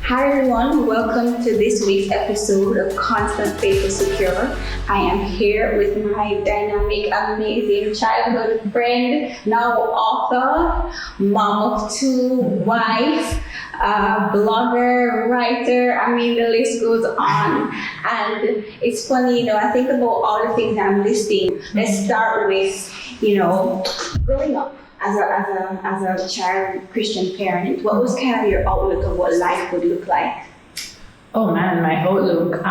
Hi everyone, welcome to this week's episode of Constant Faithful Secure. I am here with my dynamic, amazing childhood friend, now author, mom of two, wife, blogger, writer. I mean, the list goes on. And it's funny, I think about all the things I'm listing. Let's start with, growing up as a child Christian parent. What was kind of your outlook of what life would look like? Oh man, my outlook.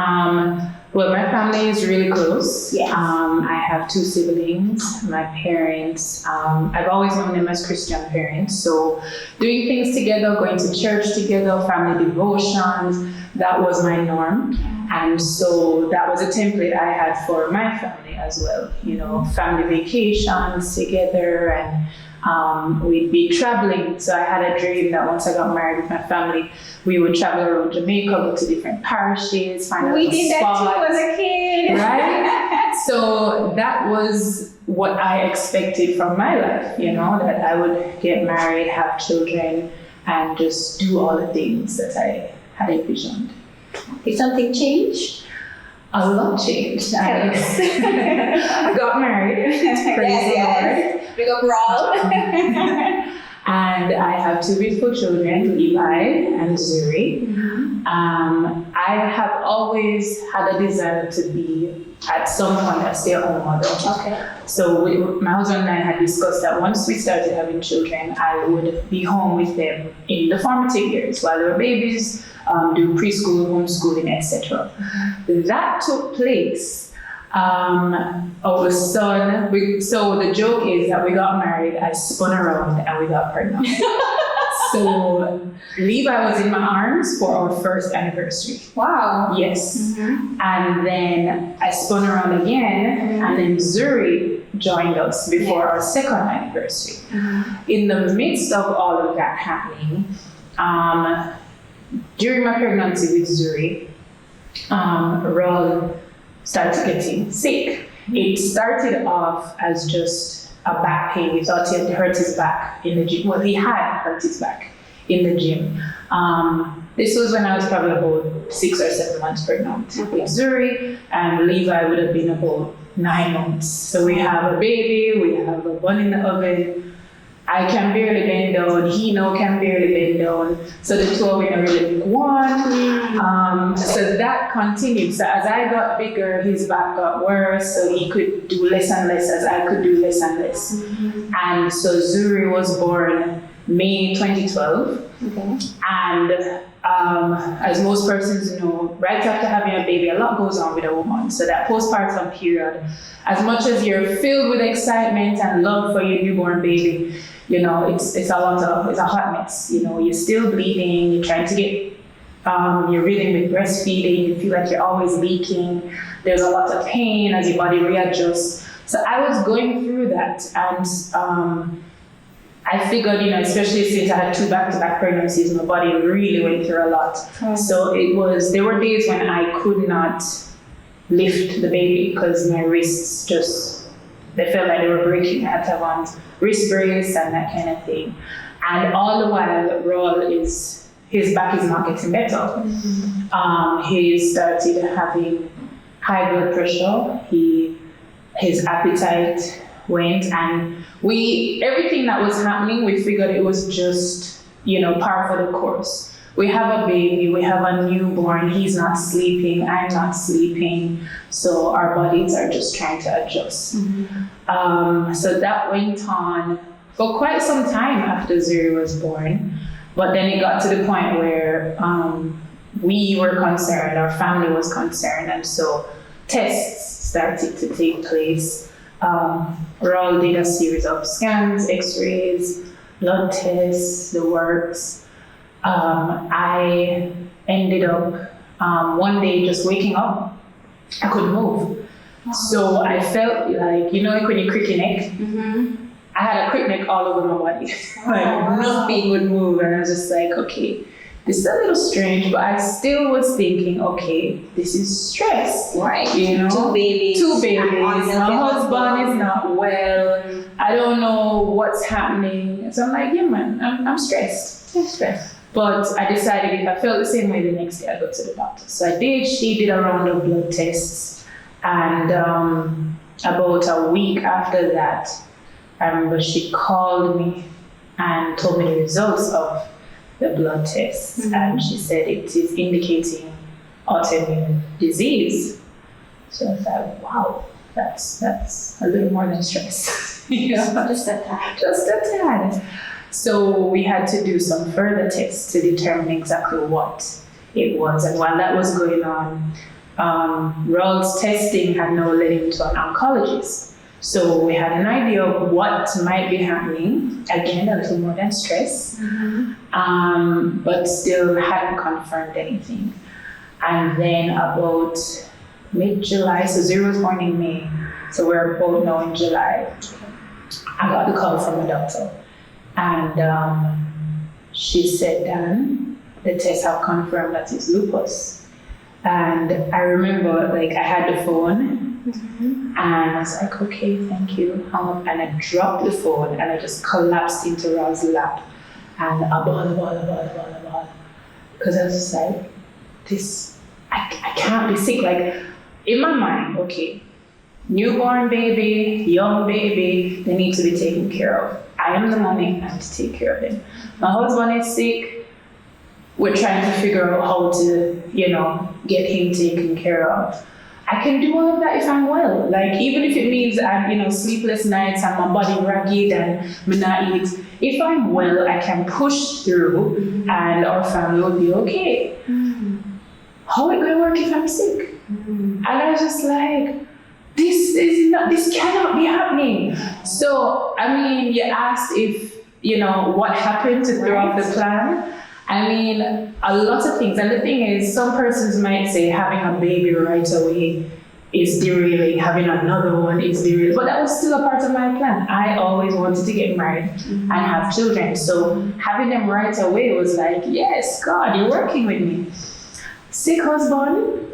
Well, my family is really close. Yes. I have two siblings. My parents, I've always known them as Christian parents. So doing things together, going to church together, family devotions, that was my norm. And so that was a template I had for my family as well. Family vacations together, and we'd be traveling. So I had a dream that once I got married with my family, we would travel around Jamaica, go to different parishes, find out We did that too as a kid. Right? So that was what I expected from my life, that I would get married, have children, and just do all the things that I had envisioned. Did something change? A lot changed. I got married. Yes. Big up Raul. And I have two beautiful children, Levi and Zuri. Mm-hmm. I have always had a desire to be, at some point, a stay-at-home mother. Okay. So my husband and I had discussed that once we started having children, I would be home with them in the formative years while they were babies, do preschool, homeschooling, etc. Mm-hmm. That took place. Our son, so the joke is that we got married, I spun around and we got pregnant. So Levi was in my arms for our first anniversary. Wow. Yes. Mm-hmm. And then I spun around again, and then Zuri joined us before our second anniversary. Mm-hmm. In the midst of all of that happening, during my pregnancy with Zuri, Raul started getting sick. It started off as just a back pain. We thought he had hurt his back in the gym. Well, he had hurt his back in the gym. This was when I was probably about 6 or 7 months pregnant with Zuri, and Levi would have been about 9 months. So we have a baby, we have a bun in the oven. I can barely bend down, he now can barely bend down. So the two of us are really big one. So that continued. So as I got bigger, his back got worse, so he could do less and less as I could do less and less. Mm-hmm. And so Zuri was born May 2012. Okay. And as most persons know, right after having a baby, a lot goes on with a woman. So that postpartum period, as much as you're filled with excitement and love for your newborn baby, it's a hot mess. You're still bleeding, you're trying to get your rhythm with breastfeeding, you feel like you're always leaking, there's a lot of pain as your body readjusts. So I was going through that, and I figured, especially since I had 2 back-to-back pregnancies, my body really went through a lot. Mm. So there were days when I could not lift the baby because my wrists they felt like they were breaking. I had to have on wrist brace and that kind of thing. And all the while, Raul his back is not getting better. Mm-hmm. He started having high blood pressure. His appetite went, and everything that was happening, we figured it was just, par for the course. We have a baby, we have a newborn, he's not sleeping, I'm not sleeping, so our bodies are just trying to adjust. Mm-hmm. So that went on for quite some time after Zuri was born, but then it got to the point where we were concerned, our family was concerned, and so tests started to take place. Raul did a series of scans, x-rays, blood tests, the works. I ended up one day just waking up, I couldn't move. So I felt like, like when you crick your neck, mm-hmm. I had a crick neck all over my body. Nothing would move, and I was just like, okay, this is a little strange, but I still was thinking, okay, this is stress. Right. 2 babies. My husband is not well. I don't know what's happening. So I'm like, yeah, man, I'm stressed. Stressed. But I decided if I felt the same way the next day, I'd go to the doctor. So I did. She did a round of blood tests. And about a week after that, I remember she called me and told me the results of the blood tests. And she said it is indicating autoimmune disease. So I thought, wow, that's a little more than stress. Just a tad. Just a tad. So we had to do some further tests to determine exactly what it was. And while that was going on, Raul's testing had now led him to an oncologist. So we had an idea of what might be happening. Again, a little more than stress, but still hadn't confirmed anything. And then about mid-July, so Zero was born in May, so we're both now in July, I got the call from the doctor. And she said, Dan, the tests have confirmed that it's lupus. And I remember, like, I had the phone, and I was like, okay, thank you. And I dropped the phone, and I just collapsed into Ra's lap. And a ball. Because I was just like, I can't be sick. Like, in my mind, okay, newborn baby, young baby, they need to be taken care of. I am the mommy, I have to take care of him. My husband is sick. We're trying to figure out how to, get him taken care of. I can do all of that if I'm well. Like, even if it means I'm, sleepless nights and my body ragged and me not eat. If I'm well, I can push through and our family will be okay. How it gonna work if I'm sick? And I was just like, this cannot be happening. So, you asked if, what happened to throw off the plan. A lot of things. And the thing is, some persons might say having a baby right away is derailing, having another one is derailing. But that was still a part of my plan. I always wanted to get married and have children. So having them right away was like, yes, God, you're working with me. Sick husband?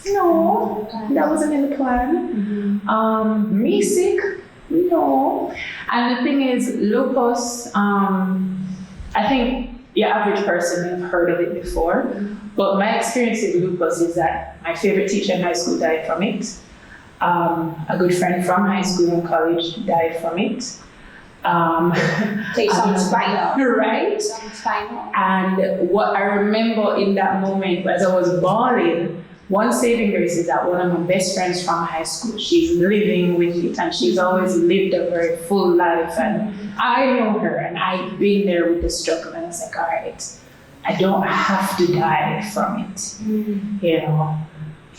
No, that wasn't in the plan. Me sick? No. And the thing is, lupus, I think your average person may have heard of it before, but my experience with lupus is that my favorite teacher in high school died from it. A good friend from high school and college died from it. So it sounds final. Right? Sounds final. And what I remember in that moment as I was bawling, one saving grace is that one of my best friends from high school, she's living with it and she's always lived a very full life. And I know her and I've been there with the struggle, and it's like, all right, I don't have to die from it,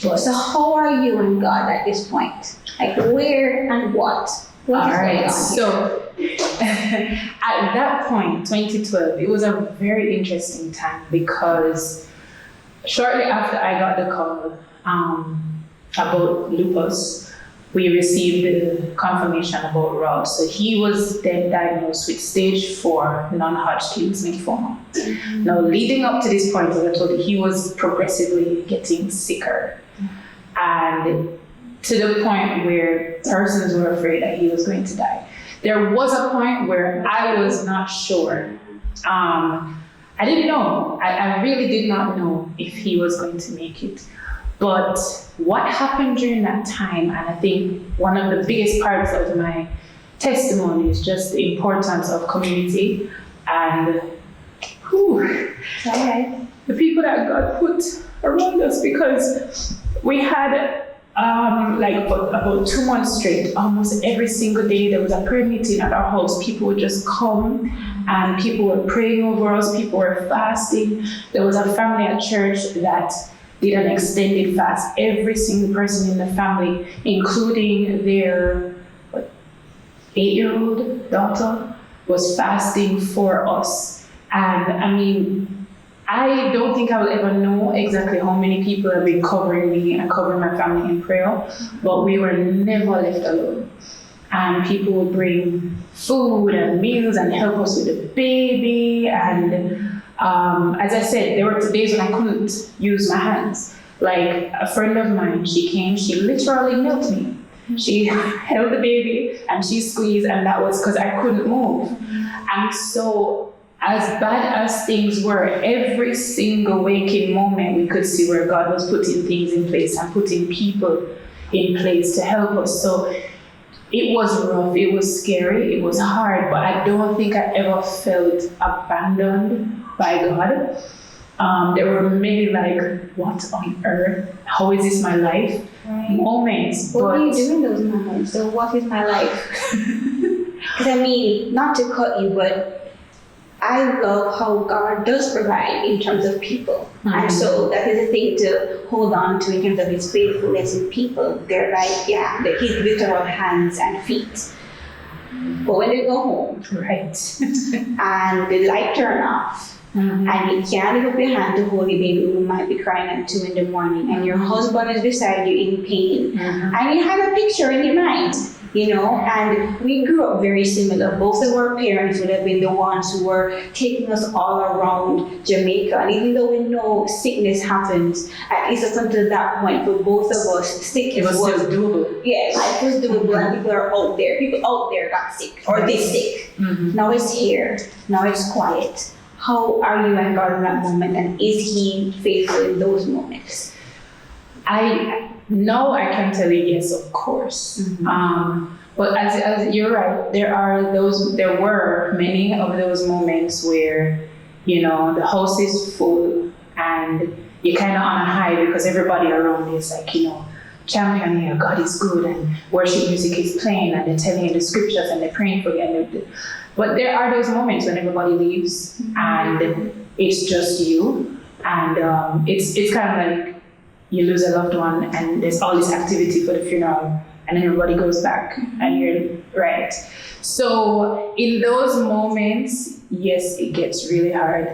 But, so how are you and God at this point? Like, where and what? What is going on? So at that point, 2012, it was a very interesting time because shortly after I got the call about lupus, we received the confirmation about Raul. So he was then diagnosed with stage 4 non-Hodgkin's lymphoma. Now, leading up to this point, as I told you, he was progressively getting sicker. And to the point where persons were afraid that he was going to die. There was a point where I was not sure. I didn't know. I really did not know if he was going to make it. But what happened during that time, and I think one of the biggest parts of my testimony is just the importance of community and the people that God put around us, because we had about 2 months straight, almost every single day there was a prayer meeting at our house. People would just come and people were praying over us, people were fasting. There was a family at church that did an extended fast. Every single person in the family, including their 8-year-old daughter, was fasting for us. And I don't think I will ever know exactly how many people have been covering me and covering my family in prayer, but we were never left alone. And people would bring food and meals and help us with the baby. And as I said, there were days when I couldn't use my hands. Like a friend of mine, she came, she literally milked me. She held the baby and she squeezed, and that was because I couldn't move. And so as bad as things were, every single waking moment we could see where God was putting things in place and putting people in place to help us. So it was rough, it was scary, it was hard, but I don't think I ever felt abandoned by God. There were many like, what on earth? How is this my life? Right. Moments. What do you do in those moments? So what is my life? Because I mean, not to cut you, but I love how God does provide in terms of people. And so that is a thing to hold on to in terms of his faithfulness in people. They're like, yeah, his literal hands and feet. But when they go home, Right. and the light turn off, and you can't lift up your hand to hold a baby who might be crying at 2 a.m, and your husband is beside you in pain, and you have a picture in your mind, you know, and we grew up very similar. Both of our parents would have been the ones who were taking us all around Jamaica, and even though we know sickness happens, at least up until that point, for both of us, sickness was doable. Yeah, life was doable, and people are out there. People out there got sick, or they sick. Now it's here. Now it's quiet. How are you and God in that moment, and is he faithful in those moments? I know I can tell you yes, of course. But as you're right, there were many of those moments where, you know, the house is full and you're kind of on a high because everybody around you is like, you know, champion here, God is good, and worship music is playing, and they're telling you the scriptures and they're praying for you. But there are those moments when everybody leaves and it's just you, and it's kind of like you lose a loved one and there's all this activity for the funeral, and then everybody goes back and you're right. So in those moments, yes, it gets really hard.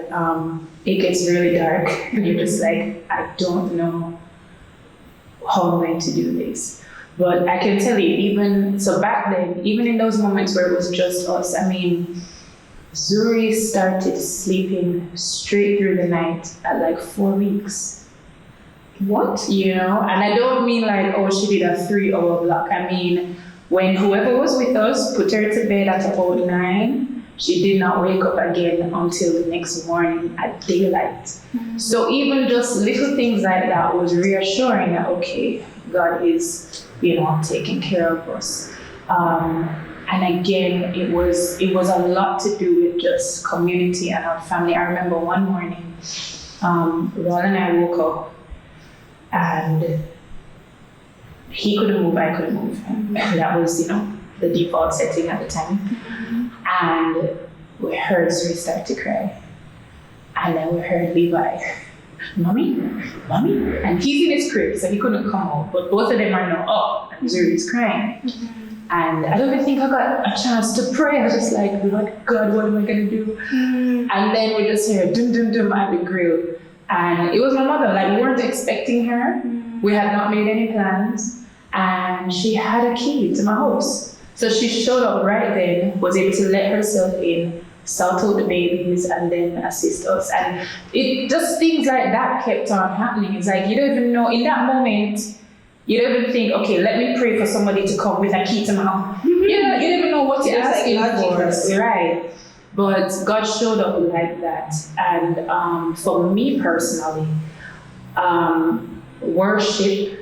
It gets really dark, and you're just like, I don't know how I'm going to do this. But I can tell you, even so back then, even in those moments where it was just us, I mean, Zuri started sleeping straight through the night at like 4 weeks. What? You know, and I don't mean like, oh, she did a 3-hour block. I mean, when whoever was with us put her to bed at about 9, she did not wake up again until the next morning at daylight. So even just little things like that was reassuring that, okay, God is, you know, taking care of us. And again, it was a lot to do with just community and our family. I remember one morning, Ron and I woke up and he couldn't move, I couldn't move. And that was, you know, the default setting at the time. And we heard Zuri start to cry. And then we heard Levi, Mommy? And he's in his crib, so he couldn't come out. But both of them are now up, and Zuri's crying. And I don't even think I got a chance to pray. I was just like, Lord God, what am I going to do? And then we just heard dum dum dum at the grill. And it was my mother. Like, we weren't expecting her. We had not made any plans. And she had a key to my house. So she showed up right then, was able to let herself in, sort out the babies, and then assist us. And it just things like that kept on happening. It's like, you don't even know, in that moment, you don't even think, okay, let me pray for somebody to come with a key to my home. You don't even know what to ask for. Right. But God showed up like that. And for me personally, worship,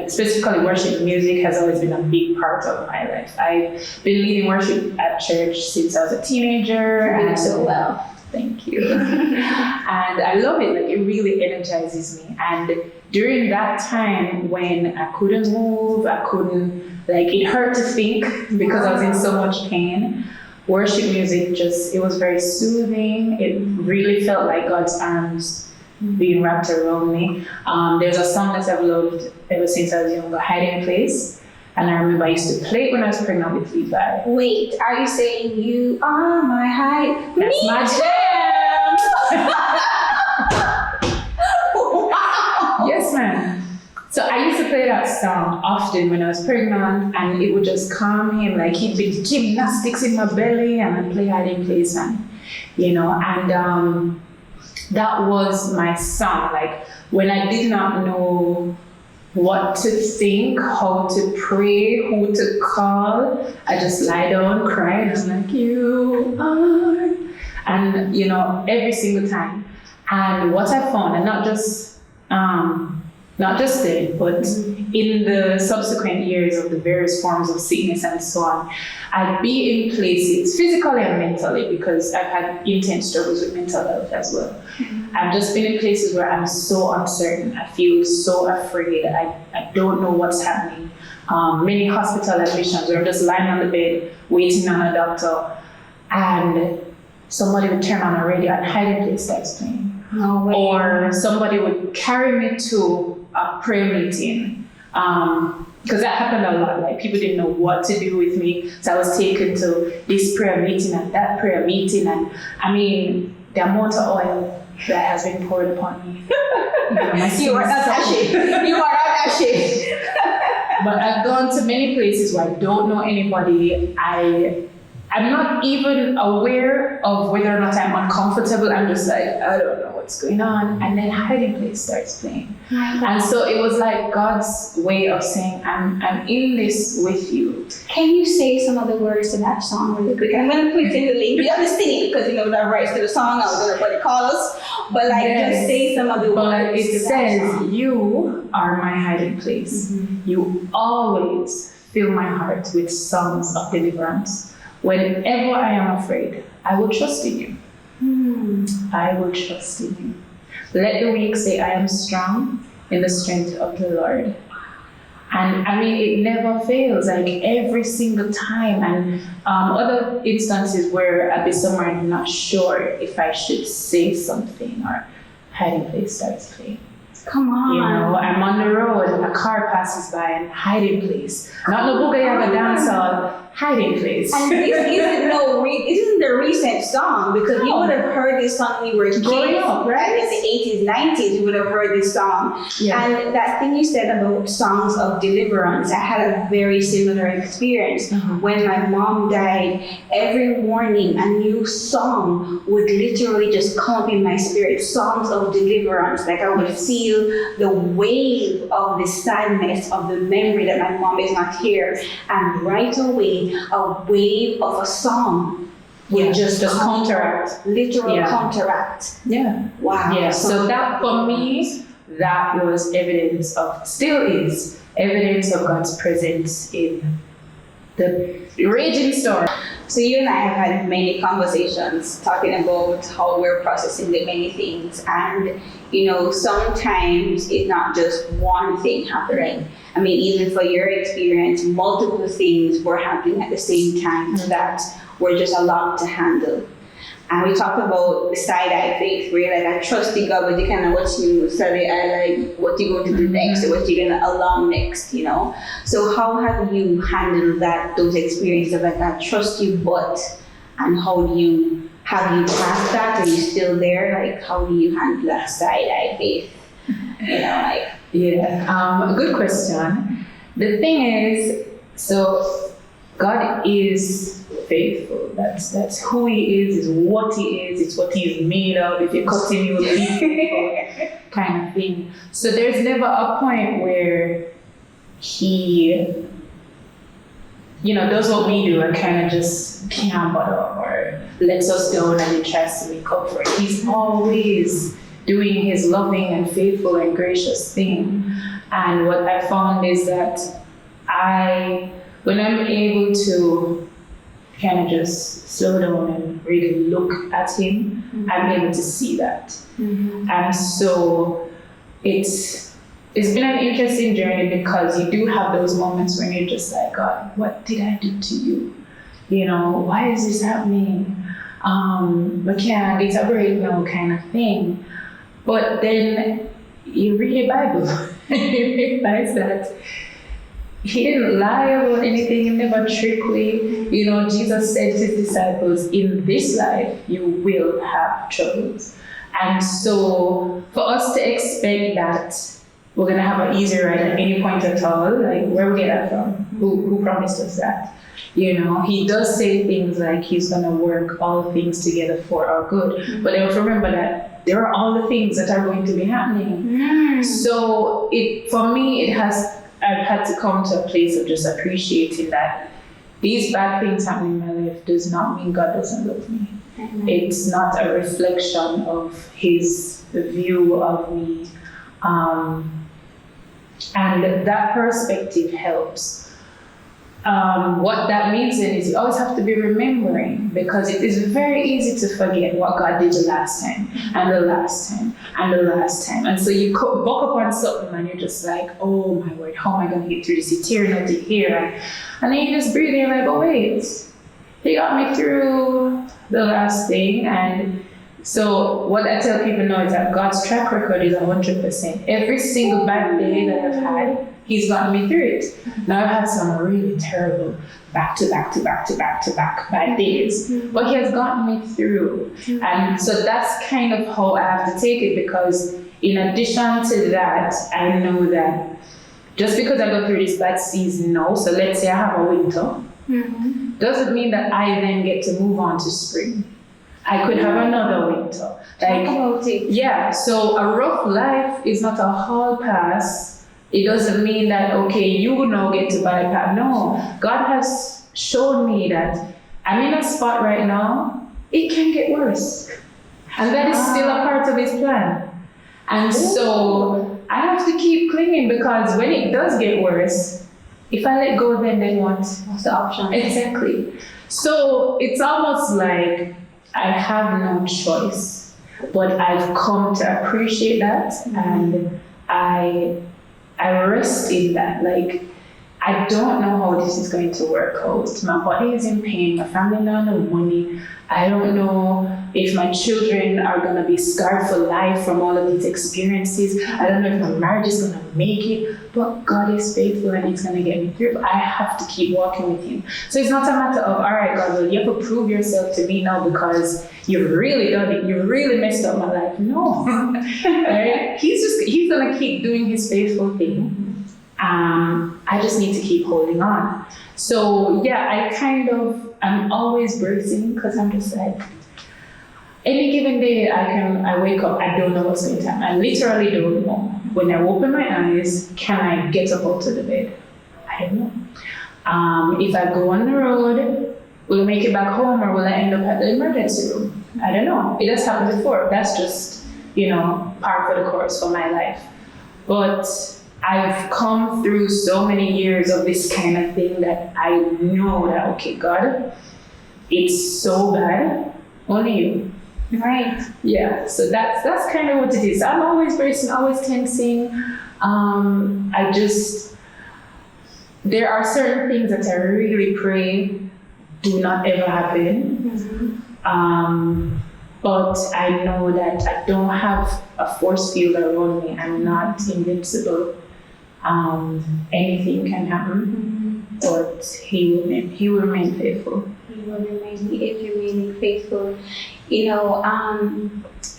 specifically worship music, has always been a big part of my life. I've been leading worship at church since I was a teenager. You do so well. Thank you. And I love it. Like, it really energizes me. And during that time when I couldn't move, it hurt to think because I was in so much pain. Worship music it was very soothing. It really felt like God's arms being wrapped around me. There's a song that I've loved ever since I was younger, Hiding Place. And I remember I used to play it when I was pregnant with Levi. Wait, are you saying you are my high? That's my jam! Wow! Yes, ma'am. So I used to play that song often when I was pregnant, and it would just calm him. Like, he'd be gymnastics in my belly, and I'd play Hiding Place, and you know, and that was my song. Like, when I did not know what to think, how to pray, who to call, I just lie down, cry, and I'm like, you are. And, every single time. And what I found, and not just then, but in the subsequent years of the various forms of sickness and so on, I'd be in places, physically and mentally, because I've had intense struggles with mental health as well. I've just been in places where I'm so uncertain. I feel so afraid. I don't know what's happening. Many hospitalizations where I'm just lying on the bed, waiting on a doctor, and somebody would turn on a radio and hiding place starts playing. No way. Or somebody would carry me to a prayer meeting. Because that happened a lot. Like, people didn't know what to do with me. So I was taken to this prayer meeting and that prayer meeting. And I mean, the amount of oil that has been poured upon me. You are not ashamed. You are not ashamed. But I've gone to many places where I don't know anybody. I'm not even aware of whether or not I'm uncomfortable. I'm just like, I don't know what's going on. And then hiding place starts playing. And so it was like God's way of saying, I'm in this with you. Can you say some of the words to that song really quick? I'm going to put in the link. You have to sing it because that rights to the song. I was going to put it call us. But just say some of the words. But it says, you are my hiding place. You always fill my heart with songs of deliverance. Whenever I am afraid, I will trust in you. I will trust in you. Let the weak say, I am strong in the strength of the Lord. And I mean, it never fails, like every single time. And other instances where I'd be somewhere and I'm not sure if I should say something, or hiding place starts playing. Come on. I'm on the road and a car passes by and hiding place. Not no book, I have a dance hall, hiding place. And this isn't the recent song, because you would have heard this song when you were growing up, right? In the 80s, 90s, you would have heard this song. Yeah. And that thing you said about songs of deliverance, I had a very similar experience. When my mom died, every morning a new song would literally just come up in my spirit, songs of deliverance. Like, I would feel the wave of the sadness of the memory that my mom is not here, and right away a wave of a song would just counteract, literal counteract. Yeah. Wow. Yeah. So that, for me, that was evidence of, still is evidence of God's presence in the raging storm. So you and I have had many conversations talking about how we're processing the many things, and sometimes it's not just one thing happening. I mean, even for your experience, multiple things were happening at the same time that were just a lot to handle. And we talked about the side-eye faith, where you're like, I trust in God, but you kind of what you study, what you're going to do next, or what you're going to allow next, So how have you handled those experiences of like, I trust you, but, and have you passed that? Are you still there? Like, how do you handle that side-eye faith? Good question. The thing is, so God is faithful. That's who He is what He is, it's what He is made of. If you cut Him, you will be faithful, kind of thing. So there's never a point where He, does what we do and kind of just can't bother or lets us down and He tries to make up for it. He's always doing His loving and faithful and gracious thing. And what I found is that when I'm able to kind of just slow down and really look at Him, I'm able to see that. And so it's been an interesting journey, because you do have those moments when you're just like, God, what did I do to you? Why is this happening? But can't get a break now, kind of thing. But then you read the Bible and you realize that He didn't lie about anything, He never tricked me. Jesus said to His disciples, in this life you will have troubles. And so for us to expect that we're going to have an easy ride at any point at all, like, where we get that from? Who promised us that? He does say things like He's going to work all things together for our good. But then remember that there are all the things that are going to be happening. So for me, I've had to come to a place of just appreciating that these bad things happening in my life does not mean God doesn't love me. It's not a reflection of his view of me. And that perspective helps. What that means then is you always have to be remembering, because it is very easy to forget what God did the last time, and the last time, and the last time. And so you buck up on something and you're just like, oh my word, how am I going to get through this? It's here, not here. And then you just breathe and you're like, oh wait, he got me through the last thing. And so what I tell people now is that God's track record is 100%. Every single bad day that I've had, he's gotten me through it. Now I've had some really terrible back to back bad days, but he has gotten me through. And so that's kind of how I have to take it, because in addition to that, I know that just because I go through this bad season now, so let's say I have a winter, doesn't mean that I then get to move on to spring. I could have another winter. Talk about it. Yeah, so a rough life is not a hall pass. It doesn't mean that, okay, you now get to bypass. No, God has shown me that I'm in a spot right now, it can get worse. And that is still a part of his plan. And so I have to keep clinging, because when it does get worse, if I let go, then what? What's the option? Exactly. So it's almost like I have no choice, but I've come to appreciate that, and I rest in that. Like, I don't know how this is going to work out. My body is in pain, my family don't have no money. I don't know if my children are going to be scarred for life from all of these experiences. I don't know if my marriage is going to make it, but God is faithful and he's going to get me through. But I have to keep walking with him. So it's not a matter of, all right, God, well, you have to prove yourself to me now because you've really done it. You've really messed up my life. No. Right? He's going to keep doing his faithful thing. I just need to keep holding on. So yeah, I'm always bracing, because I'm just like, any given day I wake up, I don't know what's going to happen. I literally don't know. When I open my eyes, can I get up out of the bed? I don't know. If I go on the road, will I make it back home, or will I end up at the emergency room? I don't know. It has happened before. That's just, par for the course for my life. But I've come through so many years of this kind of thing that I know that, okay, God, it's so bad, only you. Right. Yeah, so that's kind of what it is. I'm always bracing, always tensing. There are certain things that I really pray do not ever happen. But I know that I don't have a force field around me. I'm not invincible. Anything can happen, but he will remain faithful. He will remain faithful.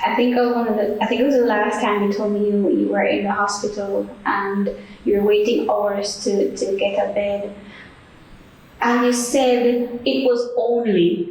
I think it was the last time you told me you were in the hospital and you were waiting hours to get a bed, and you said it was only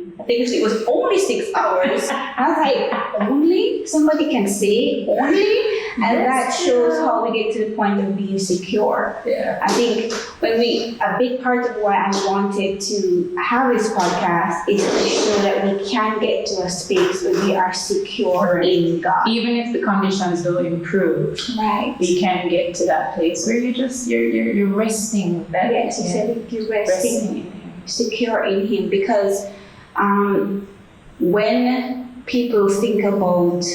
6 hours. I was like, only? Somebody can say only? And that shows how we get to the point of being secure. Yeah. I think a big part of why I wanted to have this podcast is to show that we can get to a space where we are secure in God. Even if the conditions don't improve, right, we can get to that place where you're resting. Yes, you said you're resting secure in Him, because when people think about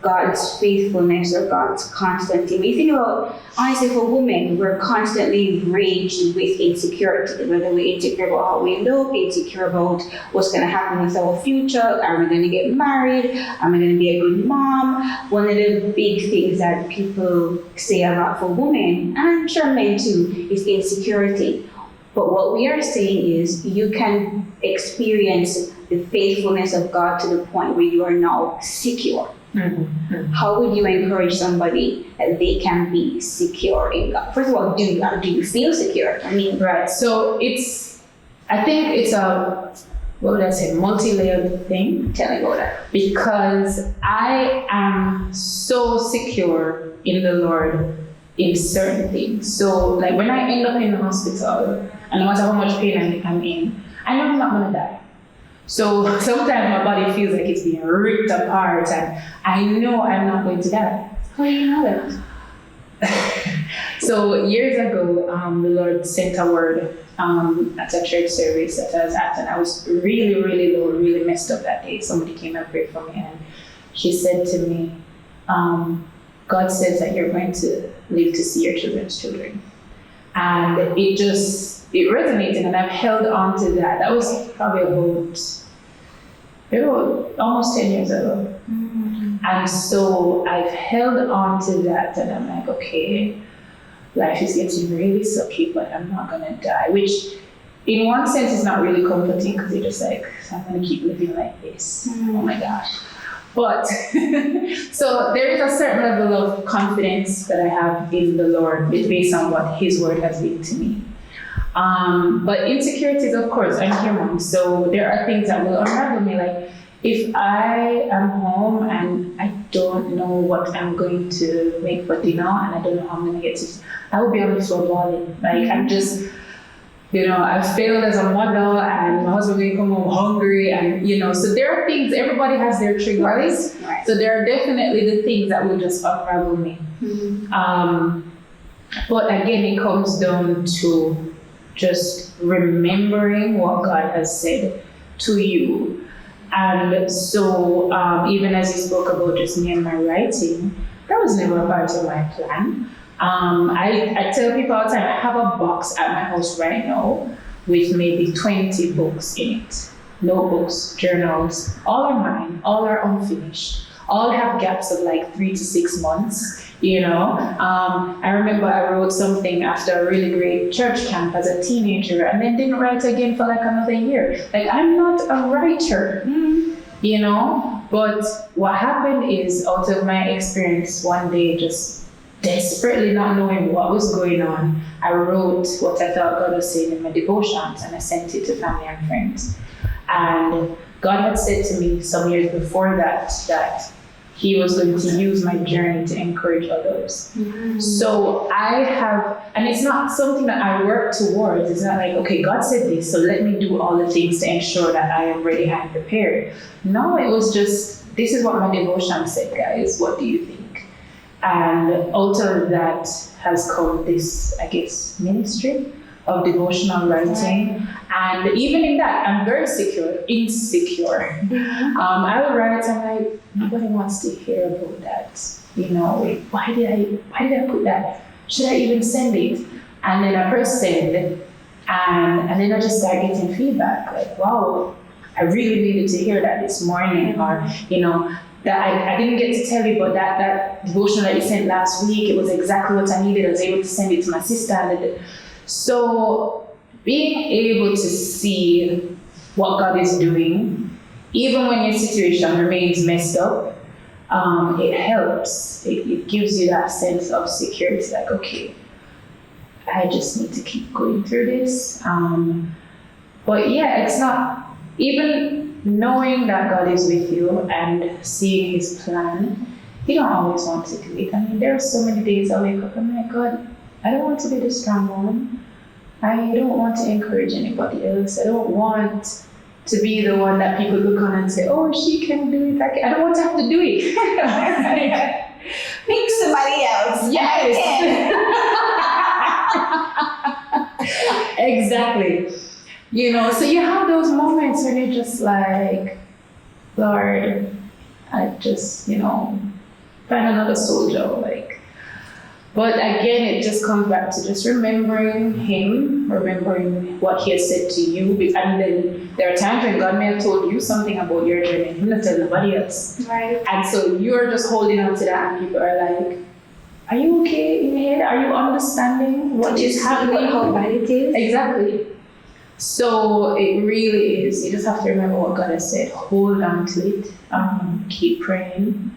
God's faithfulness or God's constancy, we think about, honestly, for women, we're constantly raged with insecurity, whether we're insecure about how we look, insecure about what's going to happen with our future, are we going to get married, am I going to be a good mom? One of the big things that people say about for women, and I'm sure men too, is insecurity. But what we are saying is you can experience the faithfulness of God to the point where you are now secure. Mm-hmm. How would you encourage somebody that they can be secure in God? First of all, do you feel secure? Right. So I think it's a, multi-layered thing. Tell me about that. Because I am so secure in the Lord in certain things. So like when I end up in the hospital, and no matter how much pain I'm in, I know I'm not going to die. So sometimes my body feels like it's being ripped apart, and I know I'm not going to die. How do you know that? So years ago, the Lord sent a word at a church service that I was at, and I was really, really low, really messed up that day. Somebody came and prayed for me, and she said to me, God says that you're going to live to see your children's children. And it resonated, and I've held on to that. That was probably about almost 10 years ago. And so I've held on to that, and I'm like, okay, life is getting really sucky, but I'm not gonna die. Which, in one sense, is not really comforting, because you're just like, I'm gonna keep living like this. Oh my gosh. But, so there is a certain level of confidence that I have in the Lord based on what His word has been to me. But insecurities, of course, I'm human. So there are things that will unravel me. Like, if I am home and I don't know what I'm going to make for dinner, and I don't know how I'm going to get to, I will be on the floor bawling. Like, I'm just, I've failed as a mother, and my husband will come home hungry, and, so there are things, everybody has their triggers. Right. So there are definitely the things that will just unravel me. But again, it comes down to just remembering what God has said to you. And so, even as you spoke about just me and my writing, that was never a part of my plan. I tell people all the time, I have a box at my house right now with maybe 20 books in it. Notebooks, journals, all are mine, all are unfinished. All have gaps of like 3 to 6 months. I remember I wrote something after a really great church camp as a teenager, and then didn't write again for like another year. Like, I'm not a writer, but what happened is, out of my experience, one day, just desperately not knowing what was going on, I wrote what I thought God was saying in my devotions, and I sent it to family and friends. And God had said to me some years before that He was going to use my journey to encourage others. So I have, and it's not something that I work towards. It's not like, okay, God said this, so let me do all the things to ensure that I am ready and prepared. No, it was just, this is what my devotion said, guys. What do you think? And out of that has come this, I guess, ministry of devotional writing. And even in that, I'm very insecure. I would write, and like, nobody wants to hear about that. Why did I put that? Should I even send it? And then I press send, and then I just start getting feedback, like, wow, I really needed to hear that this morning, or, that I didn't get to tell you, but that devotion that you sent last week, it was exactly what I needed. I was able to send it to my sister. So being able to see what God is doing, even when your situation remains messed up, it helps. It gives you that sense of security, like, okay, I just need to keep going through this. But yeah, it's not, even knowing that God is with you and seeing His plan, you don't always want to do it. I mean, there are so many days I wake up and I'm like, God, I don't want to be the strong woman. I don't want to encourage anybody else. I don't want to be the one that people look on and say, oh, she can do it. I don't want to have to do it. Pick somebody else. Yes. Exactly. So you have those moments when you're just like, Lord, I just, find another soul job, But again, it just comes back to just remembering Him, remembering what He has said to you. And then there are times when God may have told you something about your journey, and He not tell nobody else. Right. And so you're just holding on to that, and people are like, are you okay in here? Are you understanding what is happening? How bad it is? Exactly. So it really is. You just have to remember what God has said. Hold on to it. Keep praying.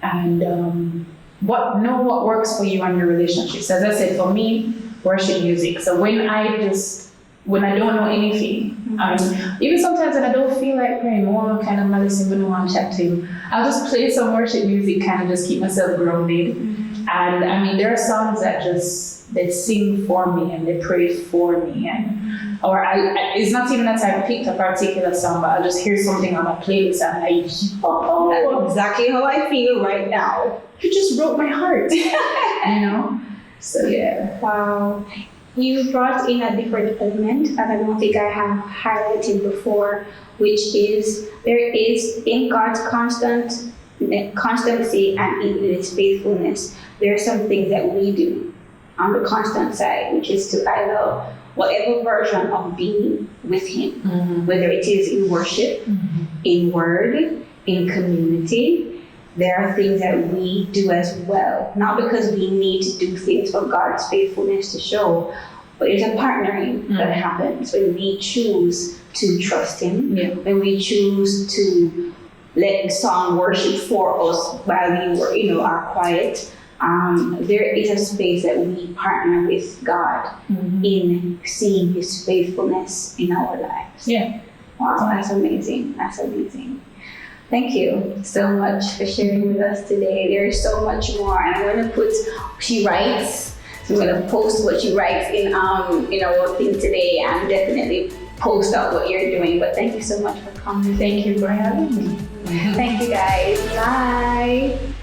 And know what works for you and your relationships. As I said, for me, worship music. So when I don't know anything, even sometimes when I don't feel like praying, more kind of listen, but no one chat to Him, I'll just play some worship music, kind of just keep myself grounded. And I mean, there are songs that just, they sing for me and they pray for me. And, or it's not even that I picked a particular song, but I'll just hear something on a playlist and That's exactly how I feel right now. You just broke my heart, you know? So yeah. Wow. You brought in a different element that I don't think I have highlighted before, which is there is in God's constancy and in His faithfulness, there are some things that we do on the constant side, which is to either whatever version of being with Him, whether it is in worship, in word, in community. There are things that we do as well, not because we need to do things for God's faithfulness to show, but there's a partnering that happens when we choose to trust Him, when we choose to let the song worship for us while we are quiet. There is a space that we partner with God in seeing His faithfulness in our lives. Yeah. Wow, that's amazing. That's amazing. Thank you so much for sharing with us today. There is so much more, and I'm going to put she writes. So I'm going to post what she writes in our thing today, and definitely post out what you're doing. But thank you so much for coming. Thank you for having me. Thank you guys. Bye.